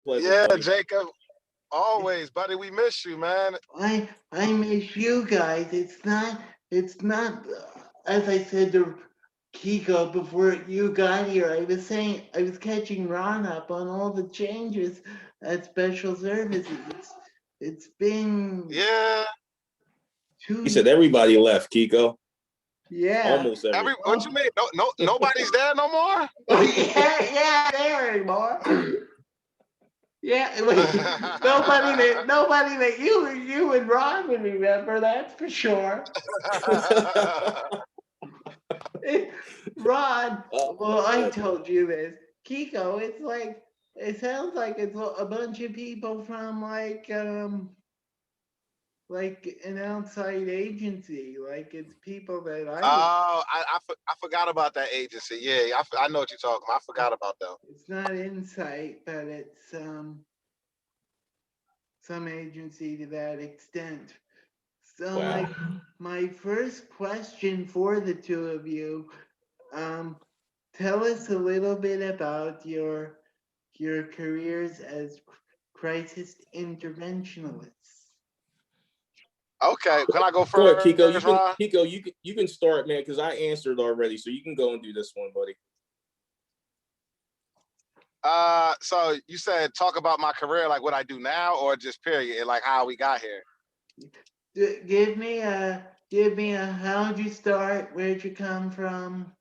Pleasure, Yeah, buddy. Jacob. Always, buddy. We miss you, man. I miss you guys. It's not as I said to Kiko before you got here. I was saying I was catching Ron up on all the changes at special services. It's been Yeah. two He said years. everybody left, Kiko. Yeah. Almost everybody. What you mean? No, nobody's there no more. Yeah, there anymore. Yeah, wait, nobody that you and Ron would remember, that's for sure. Ron, Oh, well, I told you this. Kiko, it's like it sounds like it's a bunch of people from like an outside agency. Like it's people that I would. Oh, I forgot about that agency. Yeah, I know what you're talking about. I forgot about them. It's not Insight, but it's some agency to that extent. So wow. my first question for the two of you, um, tell us a little bit about your careers as crisis interventionalists. Okay, can I go Go ahead, first, Kiko. Ron? You can start, man, because I answered already, so you can go and do this one, buddy. So you said talk about my career, like what I do now, or just period, like how we got here. Give me a how'd you start? Where'd you come from?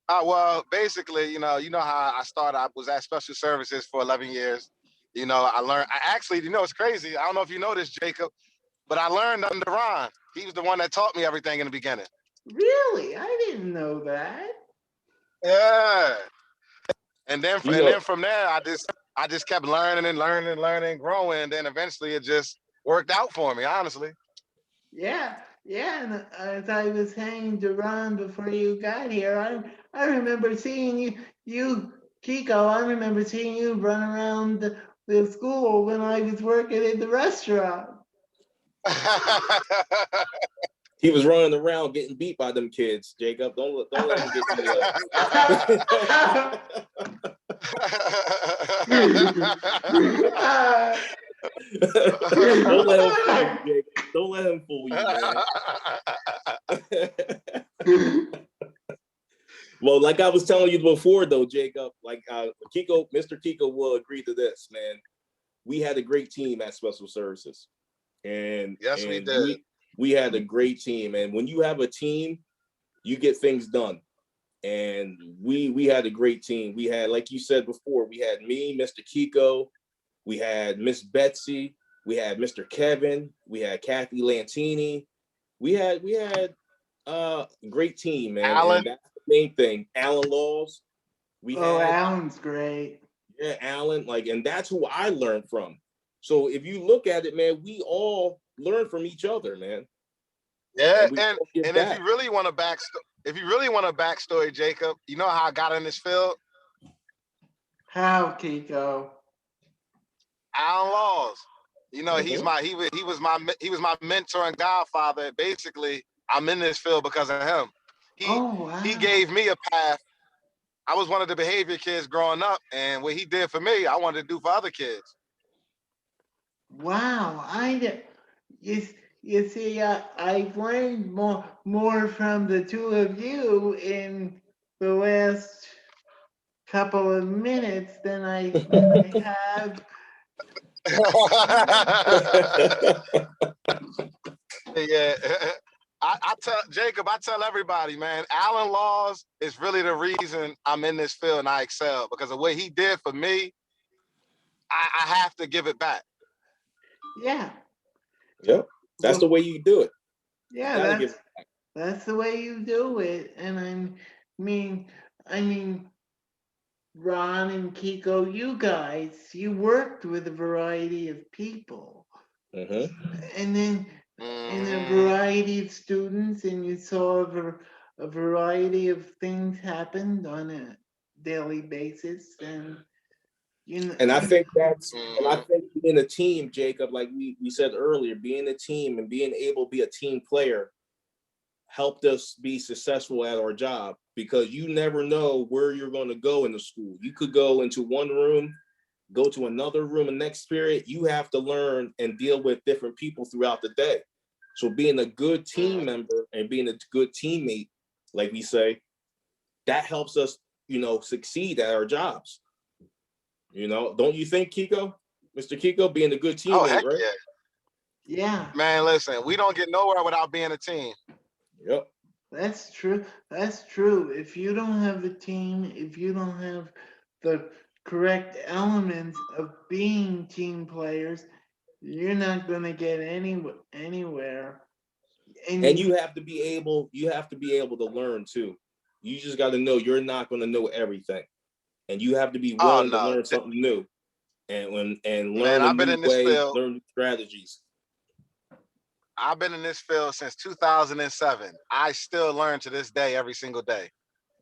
Well, basically, you know how I started. I was at special services for 11 years. I learned. I actually, it's crazy. I don't know if you know this, Jacob, but I learned under Ron. He was the one that taught me everything in the beginning. Really? I didn't know that. Yeah. And then You and know, then from there, I just kept learning and learning and learning, growing. And then eventually, it just worked out for me. Honestly. Yeah, yeah. And as I was saying to Ron before you got here, I remember seeing you Kiko. I remember seeing you run around the school when I was working in the restaurant. he was running around getting beat by them kids. Jacob, don't let him get you. Don't let him fool you, Jacob. Don't let him fool you, man. Well, like I was telling you before, though, Jacob, like Mr. Kiko will agree to this, man. We had a great team at Special Services, and Yes, we and did. we had a great team. And when you have a team, you get things done. And we had a great team. We had, like you said before, we had me, Mr. Kiko, we had Miss Betsy, we had Mr. Kevin, we had Kathy Lantini. We had a great team, man, Alan. and that's the main thing. Alan Laws, we Oh, had, Alan's great. yeah, Alan, and that's who I learned from. So if you look at it, man, we all learn from each other, man, Yeah, and we and all give and if back. you really want a backstory, Jacob, you know how I got in this field? How, Kiko? Alan Laws. He's Mhm. my mentor and godfather. Basically, I'm in this field because of him. He Oh, he wow. gave me a path. I was one of the behavior kids growing up, and what he did for me, I wanted to do for other kids. Wow, you, you see, I've learned more from the two of you in the last couple of minutes than I have. Yeah. I tell Jacob, I tell everybody, man, Alan Laws is really the reason I'm in this field and I excel because of what he did for me. I have to give it back. Yeah, Yep, that's the well, way you do it. You yeah, got to give. that's the way you do it. And mean, I mean, Ron and Kiko, you guys, you worked with a variety of people, Mm-hmm. and then in a Hmm. variety of students, and you saw a variety of things happened on a daily basis, and you know, And I think Hmm. being a team, Jacob, like we said earlier, being a team and being able to be a team player helped us be successful at our job, because you never know where you're going to go in the school. You could go into one room, go to another room, and next period, you have to learn and deal with different people throughout the day. So being a good team member and being a good teammate, like we say, that helps us, succeed at our jobs. Don't you think, Keko? Mr. Keko, being a good Oh, teammate, heck right? yeah. Yeah, Man, listen, we don't get nowhere without being a team. Yep. that's true. That's true. If you don't have a team, if you don't have the correct elements of being team players, you're not going to get anywhere. And And you have to be able to learn too. You just got to know you're not going to know everything, and you have to be Oh willing to no, learn something new, and man, learn a I've been new in this way, field. learn new strategies. I've been in this field since 2007. I still learn to this day, every single day.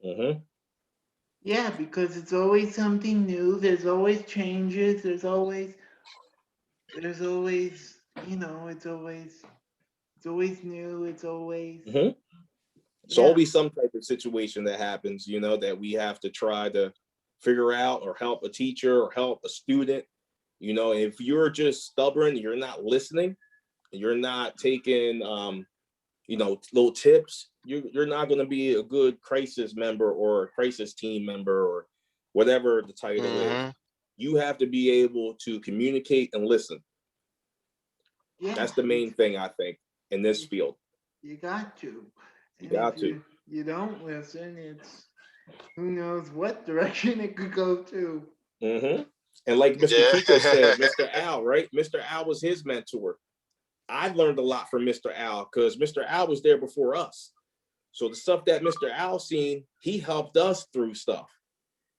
Mm-hmm. yeah, because it's always something new. There's always changes. There's always, it's always new. It's always, Mm-hmm. It's yeah, always some type of situation that happens, that we have to try to figure out, or help a teacher or help a student. If you're just stubborn, you're not listening, you're not taking, little tips, you're not going to be a good crisis member or a crisis team member or whatever the title is. Mm-hmm. You have to be able to communicate and listen. yeah. That's the main thing, I think, in this You, field. you got to. You And if got to. you don't listen, it's who knows what direction it could go to. Mm-hmm. And like Mr. Kiko said, Yeah. Mr. Al, right? Mr. Al was his mentor. I learned a lot from Mr. Al because Mr. Al was there before us. So the stuff that Mr. Al seen, he helped us through stuff.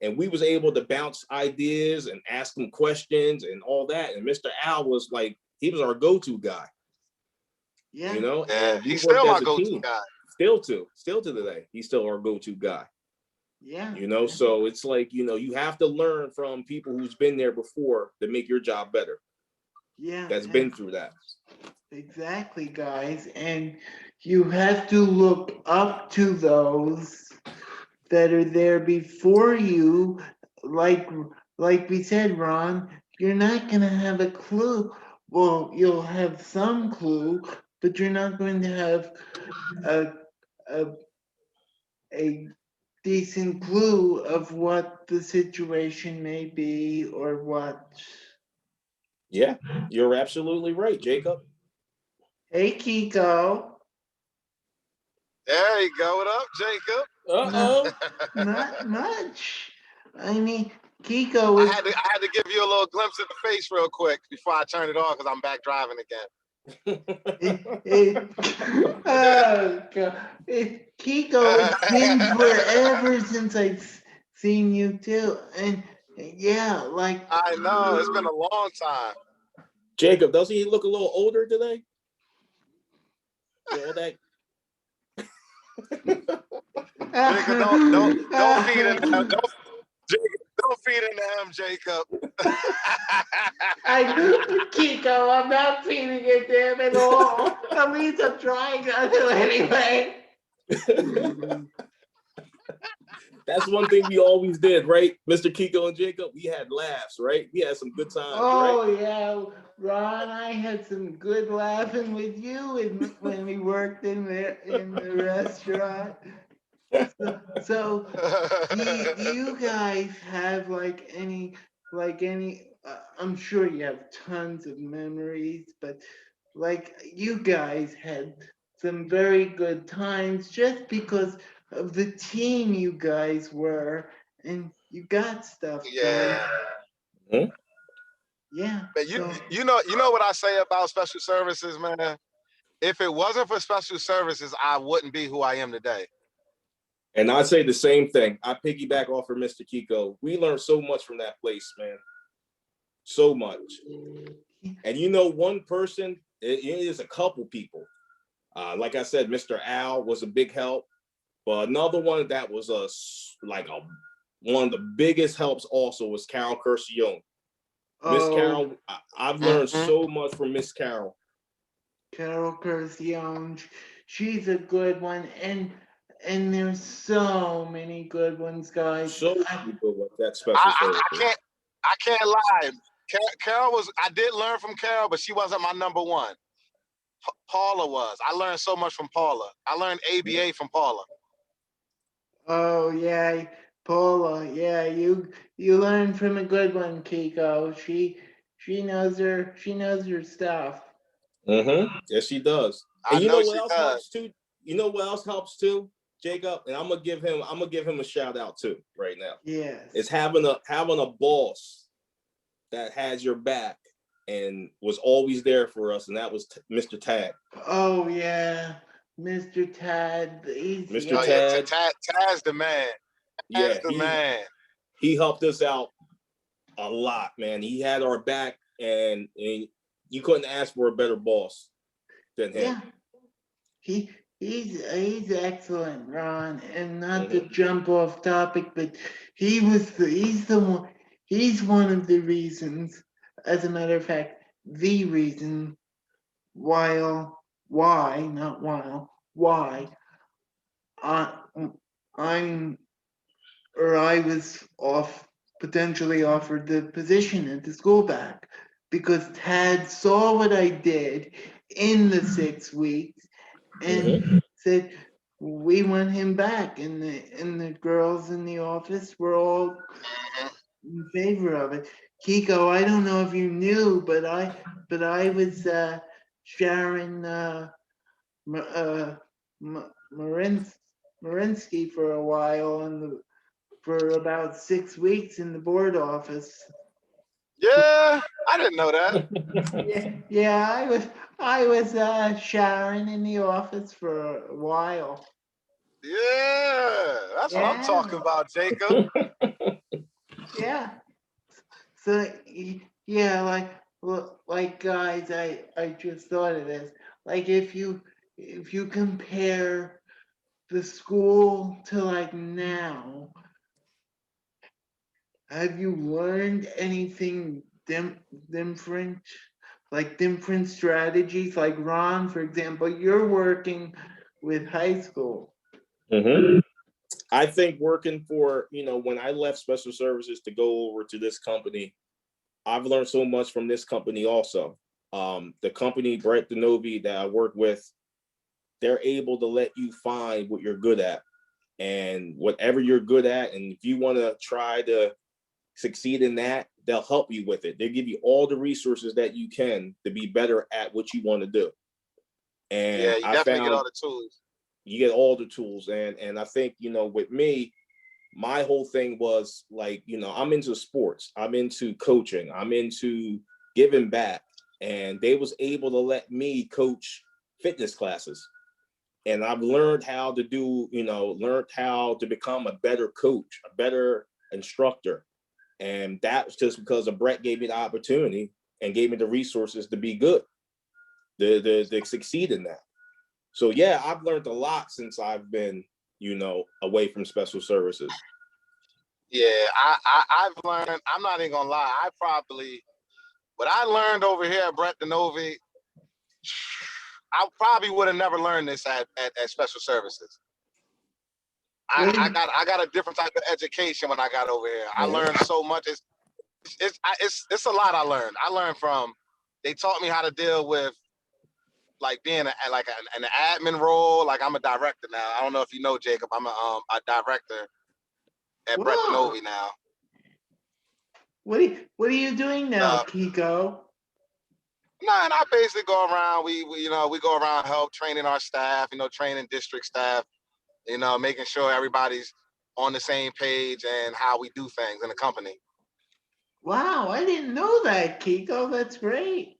And we was able to bounce ideas and ask him questions and all that. And Mr. Al was like, he was our go-to guy, Yeah, Yeah, and we he's worked still my as a go-to team. guy. Still to today, he's still our go-to guy. yeah, So it's like, you have to learn from people who's been there before to make your job better. yeah. That's been through that. Exactly, guys. And you have to look up to those that are there before you. Like like we said, Ron, you're not gonna have a clue. Well, you'll have some clue, but you're not going to have a a, a decent clue of what the situation may be or what. Yeah, you're absolutely right, Jacob. Hey, Kiko. There you go. What up, Jacob? Not, Uh-oh. not much. I mean, Kiko was. I had to give you a little glimpse of the face real quick before I turn it off because I'm back driving It, oh God. Kiko, it's been forever since I've seen you too. And yeah, like, I know it's been a long time. Jacob, doesn't he look a little older today? All that. Jacob, don't feed into him. Don't feed into him, Jacob. Kiko, I'm not feeding it to him at all. At least I'm trying to anyway. That's one thing we always did, right? Mr. Kiko and Jacob, we had laughs, right? We had some good times, right? Oh yeah, Ron, I had some good laughing with you when we worked in the restaurant. So do you guys have like any? I'm sure you have tons of memories, but like you guys had some very good times just because of the team you guys were, and you got stuff done. Yeah, Hmm? Yeah. man. So You know what I say about special services, man. If it wasn't for special services, I wouldn't be who I am today. And I say the same thing. I piggyback off of Mr. Kiko. We learned so much from that place, man. So much. And one person, it is a couple people. Like I said, Mr. Al was a big help. But another one that was one of the biggest helps also was Carol Curcione. Miss oh, Carol, I've learned Mm-hmm. so much from Miss Carol. Carol Curcione, she's a good one, and there's so many good ones, guys. So many good ones at special I services. can't lie. Carol was. I did learn from Carol, but she wasn't my number one. Paula was. I learned so much from Paula. I learned ABA from Paula. Oh yeah, Paula. Yeah, you learned from a good one, Kiko. She knows her stuff. Yes, she does. I And you know know what she else does. helps too? You know what else helps too, Jacob? And I'm gonna give him a shout out too right now. It's Yes. having a boss that has your back and was always there for us, and that was Mr. Tag. Oh yeah, Mr. Tad. He's Mr. Oh yeah, yeah. Tad, Taz the man. Taz yeah, the he man. he helped us out a lot, man. He had our back, and you couldn't ask for a better boss than him. Yeah. He he's excellent, Ron. And not to hmm jump off topic, but he's one of the reasons, as a matter of fact, the reason why I I'm or I was off potentially offered the position at the school back because Tad saw what I did in the 6 weeks and hmm said we want him back, and the girls in the office were all in favor of it. Kiko, I don't know if you knew, but I was Sharon Marins, Marinsky for a while for about 6 weeks in the board office. Yeah, I didn't know that. Yeah, I was Sharon in the office for a while. Yeah, that's what I'm Yeah, talking about, Jacob. yeah. So yeah, like guys, I just thought of this. Like if you compare the school to like now, have you learned anything different? Like different strategies? Like Ron, for example, you're working with high school. hmm I think working for, when I left special services to go over to this company, I've learned so much from this company also. The company, Brett Denovi, that I work with, they're able to let you find what you're good at. And whatever you're good at, and if you want to try to succeed in that, they'll help you with it. They'll give you all the resources that you can to be better at what you want to do. Yeah, And you I definitely get found all the tools. you get all the tools. And I think, with me, my whole thing was like, I'm into sports, I'm into coaching, I'm into giving back. And they was able to let me coach fitness classes. And I've learned how to learned how to become a better coach, a better instructor. And that's just because of Brett gave me the opportunity and gave me the resources to be good, to succeed in that. So yeah, I've learned a lot since I've been, away from special services. Yeah, I've learned. I'm not even gonna lie. What I learned over here at Brett Denovi, I probably would have never learned this at Special Services. What? I got a different type of education when I got over here. I learned Mhm. so much. It's a lot I learned. I learned from. They taught me how to deal with like being an admin role. Like I'm a director now. I don't know if you know Jacob. I'm a director at Brett Whoa! Denovi now. What are you doing now, Uh, Kiko? no, and I basically go around. We go around help training our staff. Training district staff. Making sure everybody's on the same page and how we do things in the company. Wow, I didn't know that, Kiko. That's great.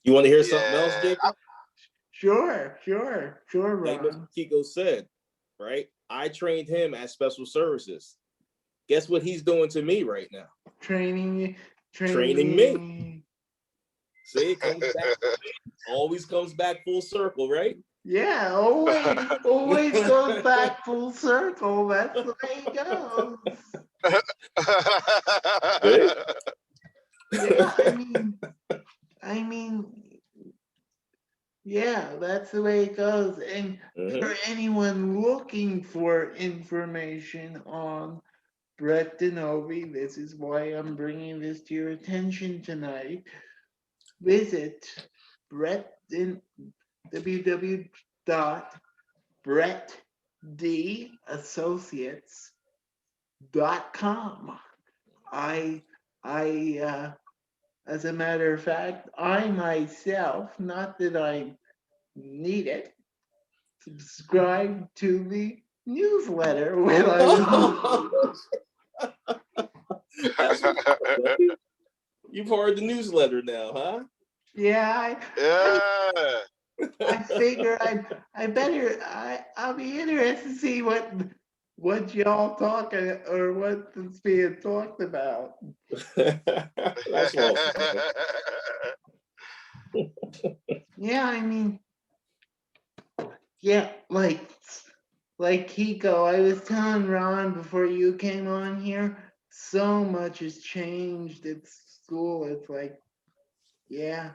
You want to hear something else, Yeah, Jacob? Sure, Like Mr. Ron. Kiko said, right? I trained him at special services. Guess what he's doing to me right now? Training, Training me. training. See, it comes back, always comes back full circle, right? Yeah, always goes back full circle. That's the way it goes. See? Yeah, I mean, yeah, that's the way it goes. information on Brett Denovi. This is why I'm bringing this to your attention tonight. Visit www.brettdassociates.com. I as a matter of fact, I myself, not that I need it, subscribe to the newsletter when I was. That's what's up, buddy. You've heard the newsletter now, huh? Yeah, Yeah. I figure I better I'll be interested to see what y'all talking or what's being talked about. That's awesome, man. Yeah, I mean, yeah, like Keko, I was telling Ron before you came on here, so much has changed at school. It's like, yeah,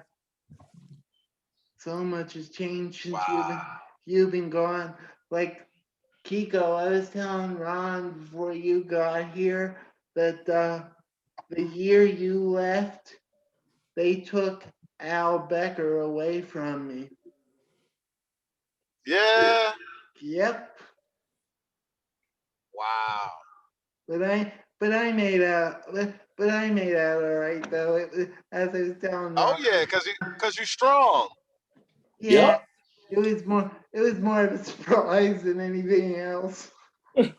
so much has changed since Wow. you've been gone. Like Keko, I was telling Ron before you got here that the year you left, they took Al Becker away from me. Yeah. Yep, Wow. but I made out, but I made out all right though. As I was telling Oh Ron, yeah, cause you strong. yeah, Yep. it was more of a surprise than anything else. Yeah.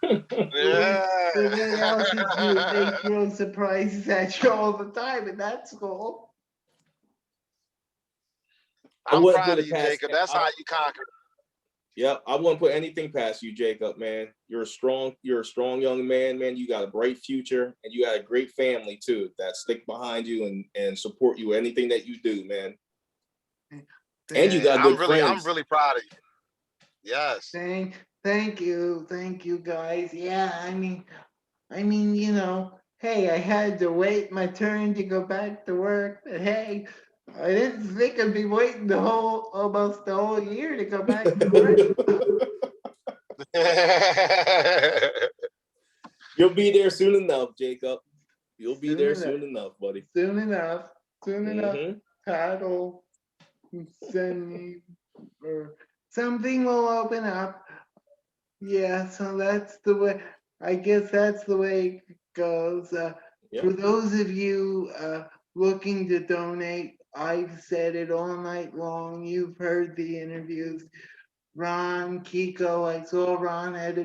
But what else is new? They throw surprises at you all the time, and that's cool. I I'm wouldn't proud put of it you, past. Jacob. That's how you conquer. Yep, I wouldn't put anything past you, Jacob, man. You're a strong young man, man. You got a bright future and you got a great family too that stick behind you and support you anything that you do, man. And you Man, got good I'm friends. really proud of you. Yes. Thank you, guys. Yeah, I mean, hey, I had to wait my turn to go back to work, but hey, I didn't think I'd be waiting almost the whole year to go back to work. You'll be there soon enough, Jacob. You'll be Soon there enough, soon enough, buddy. soon enough, soon enough. Hmm. Pat will send me, or something will open up. Yeah, so that's the way. I guess that's the way it goes. For Yep. those of you looking to donate, I've said it all night long. You've heard the interviews. Ron, Keko, I saw Ron had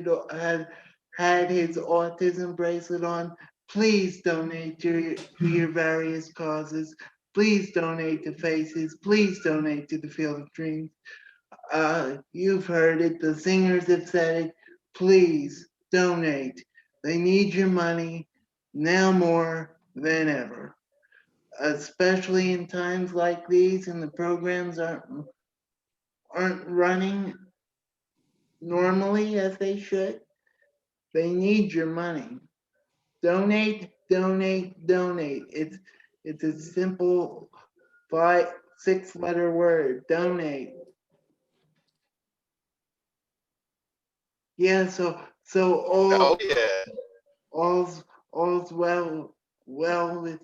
his autism bracelet on. Please donate to your various causes. Please donate to Faces. Please donate to the Field of Dreams. You've heard it. The singers have said it. Please donate. They need your money now more than ever, especially in times like these, and the programs aren't running normally as they should. They need your money. Donate, donate, donate. It's a simple 6 letter word. Donate. Yeah. So Oh yeah. all's well with